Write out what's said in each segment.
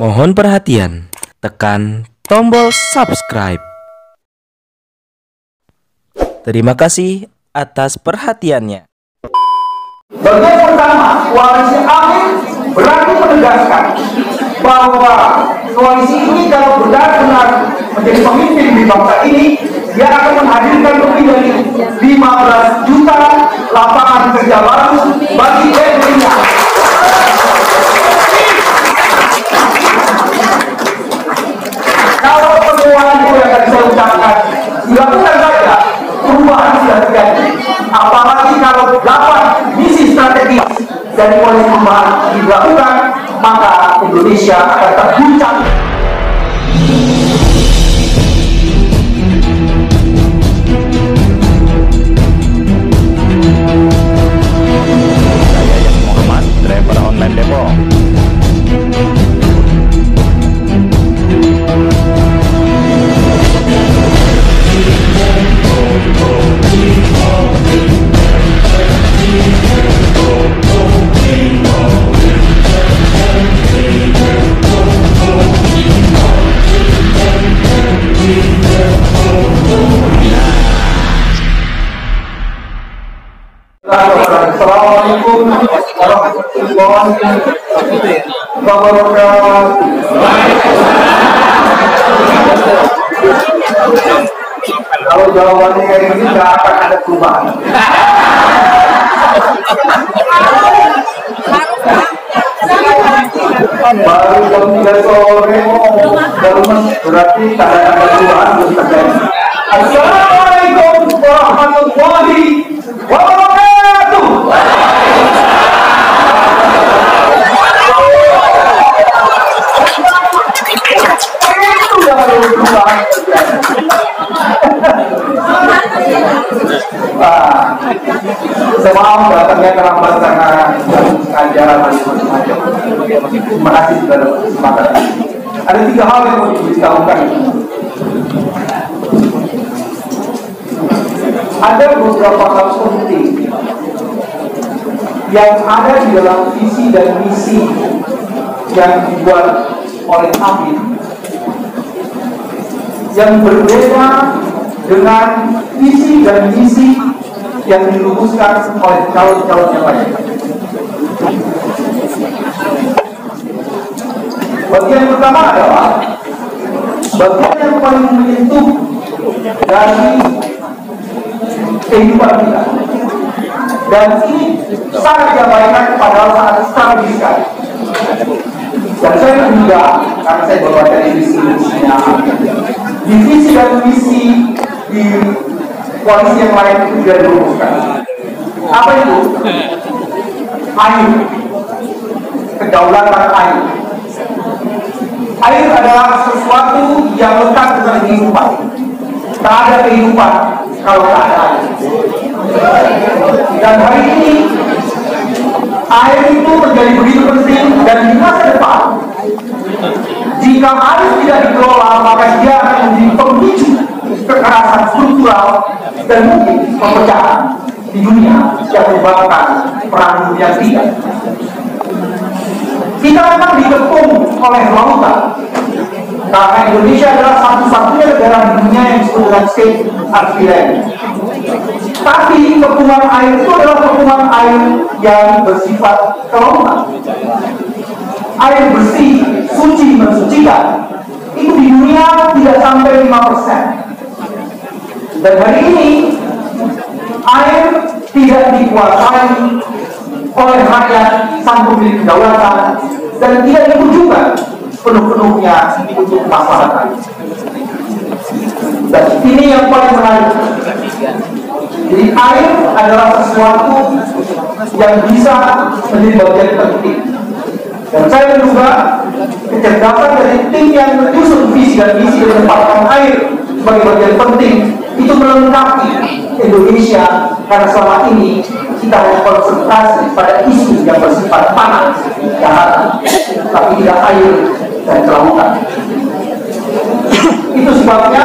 Mohon perhatian, tekan tombol subscribe. Terima kasih atas perhatiannya. Bagian pertama, koalisi Amin berani menegaskan bahwa koalisi ini kalau benar-benar menjadi pemimpin di bangsa ini, dia akan menghadirkan lebih dari 15 juta lapangan kerja baru bagi Indonesia. Kalau perubahan itu yang tadi saya ucapkan dilakukan saja, perubahan sudah terjadi. Apalagi kalau 8 misi strategis dari koalisi perubahan dilakukan, maka Indonesia akan terguncang. Saya Yang Muhammad, driver online Depok. Assalamualaikum warahmatullahi wabarakatuh. Kalau jawabannya kayak gini nggak akan ada perubahan. Baru jam 3 sore baru berarti tanda-tanda perubahan belum terjadi. Assalamualaikum warahmatullahi wabarakatuh. Itu yang perlu perubahan. Saya maaf datangnya terlambat karena ajaran macam-macam. Terima kasih sudah dapat kesempatan. Ada 3 hal yang mau diberitahukan. Ada beberapa hal penting yang ada di dalam visi dan misi yang dibuat oleh Amin yang berbeda dengan visi dan misi yang dirumuskan oleh calon-calon yang lain. Bagian pertama adalah bagian yang paling menyentuh dari kehidupan kita, dan ini sangat diabaikan pada saat strategis sekali. Dan saya menduga, karena saya baru ada visi-misinya, di visi dan misi di koalisi yang lain itu sudah dirumuskan. Apa itu? Air, kedaulatan air. Air adalah sesuatu yang lekat dengan kehidupan. Tak ada kehidupan kalau tak ada air. Dan hari ini air itu menjadi begitu penting, dan di masa depan jika air tidak dikelola, maka dia akan menjadi pemicu kekerasan struktural dan mungkin perpecahan di dunia yang menyebabkan perang dunia ketiga. Kita memang dikepung oleh lautan, karena Indonesia adalah satu-satunya negara di dunia yang disebut dengan state artificial. Tapi kepungan air itu adalah kepungan air yang bersifat kelautan. Air bersih, suci, mensucikan, itu di dunia tidak sampai 5%. Dan hari ini air tidak dikuasai oleh rakyat sang pemilik kedaulatan, dan tidak ditujukan penuh-penuhnya untuk masyarakat. Dan ini yang paling menarik. Jadi air adalah sesuatu yang bisa menjadi bagian penting. Dan saya menduga kecerdasan dari tim yang menyusun visi dan misi dan menempatkan air sebagai bagian penting itu melengkapi Indonesia, karena selama ini kita hanya konsentrasi pada isu yang bersifat panas, kejahatan, tapi tidak air dan kelautan. Itu sebabnya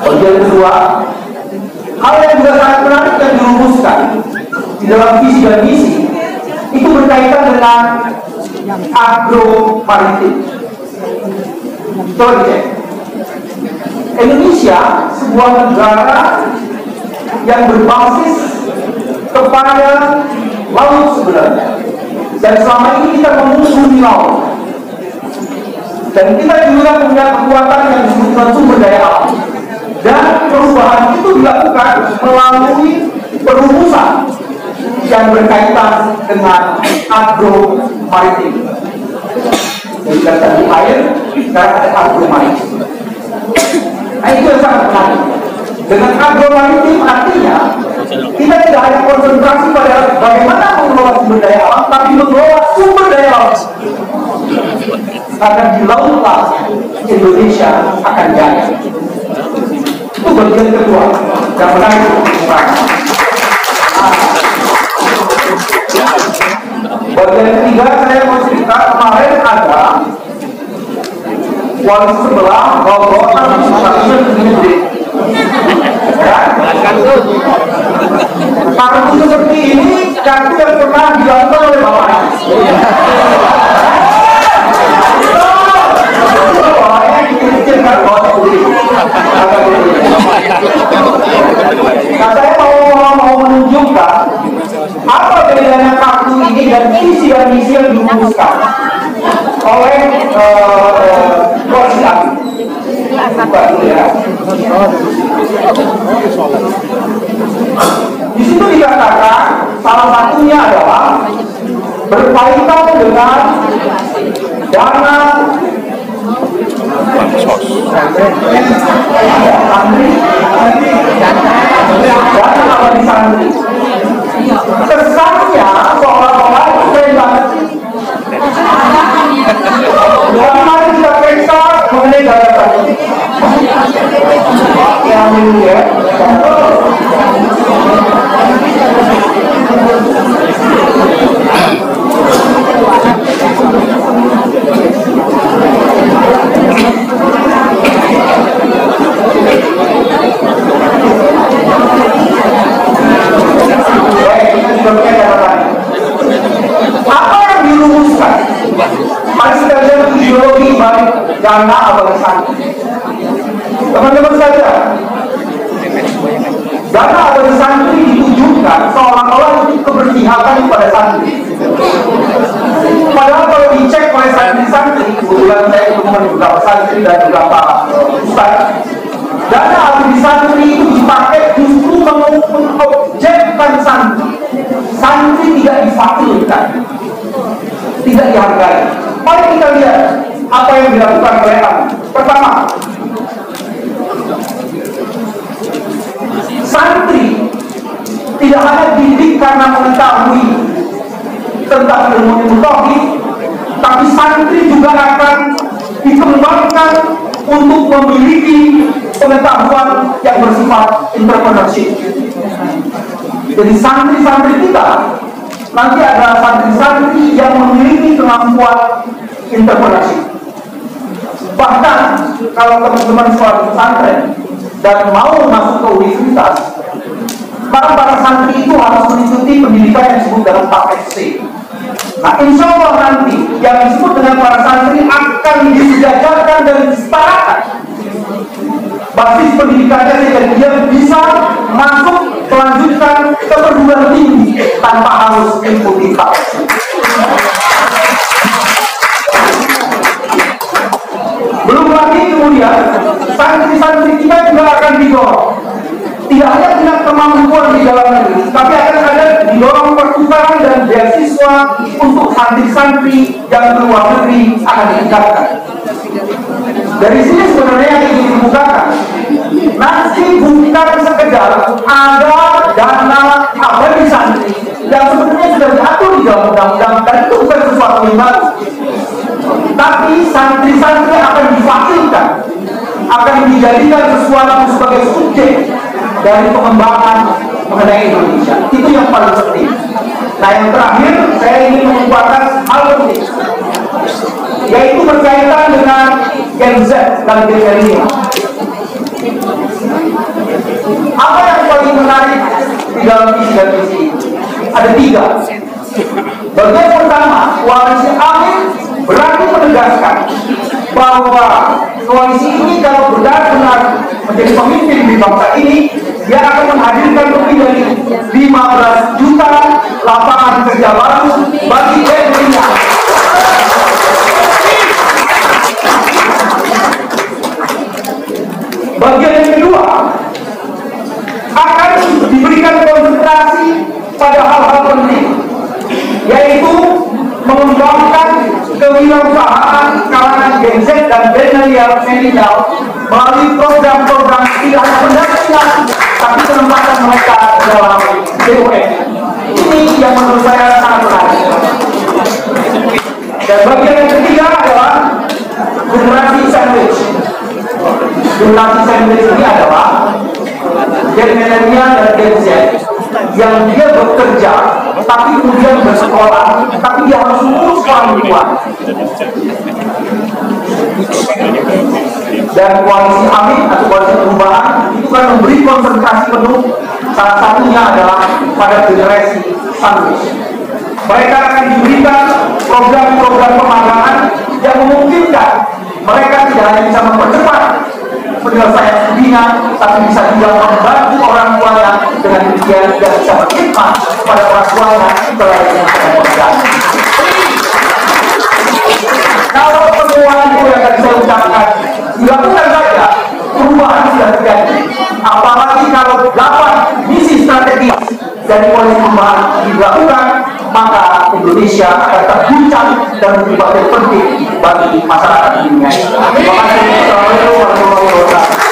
bagian kedua, hal yang juga sangat menarik yang dirumuskan di dalam visi dan misi itu berkaitan dengan agro-maritim. Coba dicek. Indonesia sebuah negara yang berbasis kepada laut sebenarnya, dan selama ini kita mengunjungi laut, dan kita juga punya kekuatan yang disebut sumber daya alam, dan perubahan itu dilakukan melalui perumusan yang berkaitan dengan agro-maritim. Jadi tadi air, sekarang ada agro-maritim. Nah, itu yang sangat menarik. Dengan agro-maritim artinya kita tidak hanya konsentrasi pada bagaimana mengelola sumber daya alam, tapi mengelola sumber daya laut. Karena di lautan Indonesia akan jaya. Itu bagian kedua yang menarik. Bagian ketiga saya mau cerita, kemarin ada wali sebelah bawa stasiun gede. Kartu seperti ini kartu yang pernah dilakukan oleh bapaknya. Nah, saya mau menunjukkan apa bedanya kartu ini dan visi dan misi yang dirumuskan oleh Koalisi ya. Di situ dikatakan salah satunya adalah berkaitan dengan dana abadi santri. Kesannya seolah-olah itu keren banget. Kemarin kita periksa mengenai dana tadi. Yang ini ya. Apa yang dirumuskan? Mari kita lihat ideologi balik dana abadi santri. Teman-teman saja, dana abadi santri ditujukan seolah-olah itu keberpihakan kepada santri. Padahal kalau dicek oleh santri-santri, kebetulan saya ketemu beberapa santri dan beberapa ustaz, dana abadi santri itu dipakai justru mengobjekkan santri. Santri tidak difakirkan, tidak dihargai. Mari kita lihat apa yang dilakukan oleh kami. Pertama, santri tidak hanya didik karena mengetahui tentang ilmu tauhid, tapi santri juga akan dikembangkan untuk memiliki pengetahuan yang bersifat entrepreneurship. Jadi santri-santri kita nanti ada santri-santri yang memiliki kemampuan entrepreneurship. Bahkan kalau teman-teman sekolah pesantren dan mau masuk ke universitas, maka para santri itu harus mengikuti pendidikan yang disebut dengan paket C. Nah, insya Allah nanti yang disebut dengan para santri akan disejajarkan dan disetarakan basis pendidikannya sehingga dia bisa masuk melanjutkan ke perguruan tinggi tanpa harus mengikuti paket C. Belum lagi kemudian santri-santri kita juga akan didorong tidak hanya punya kemampuan di dalam negeri, tapi akan ada didorong pertukaran dan beasiswa untuk santri-santri yang ke luar negeri akan ditingkatkan. Dari sini sebenarnya yang ingin dibukakan, nanti bukan sekedar ada dana abadi santri yang sebenarnya sudah diatur di dalam undang-undang dan itu bukan sesuatu yang baru. Tapi santri-santri akan difakirkan, akan dijadikan sesuatu sebagai subjek dari pengembangan mengenai Indonesia. Itu yang paling penting. Nah, yang terakhir saya ingin mengumpulkan hal penting, yaitu berkaitan dengan Gen Z dan milenial. Apa yang paling menarik di dalam visi dan misi? Ada 3. Bagian pertama, Koalisi Amin menegaskan bahwa koalisi ini kalau benar-benar menjadi pemimpin di bangsa ini, dia akan menghadirkan lebih dari 15 juta lapangan kerja baru bagi Indonesia. Bagian yang kedua akan diberikan konsentrasi pada hal-hal penting, yaitu mengembangkan kewirausahaan kalangan Gen Z dan milenial melalui program-program tidak hanya pendampingan tapi penempatan mereka dalam BUMN. Ini yang menurut saya sangat menarik. Dan bagian yang ketiga adalah generasi sandwich. Generasi sandwich ini adalah Gen milenial dan Gen Z yang dia bekerja tapi kemudian bersekolah, tapi dia harus lulus sekolah mingguan. Dan koalisi Amin atau koalisi perubahan itu kan memberi konsentrasi penuh, salah satunya adalah pada generasi sandwich. Mereka akan diberikan program-program pemagangan yang memungkinkan mereka tidak hanya bisa mempercepat penyelesaian studinya, tapi bisa juga membantu orang tuanya dengan demikian dia bisa berkhidmat kepada orang tuanya selain yang ada pekerjaan. Kalau perubahan itu yang tadi saya ucapkan dilakukan saja, perubahan sudah terjadi. Apalagi kalau 8 misi strategis dari koalisi perubahan dilakukan, maka Indonesia akan terguncang dan menjadi bagian penting bagi masyarakat dunia. Terima kasih. Assalamualaikum warahmatullahi wabarakatuh.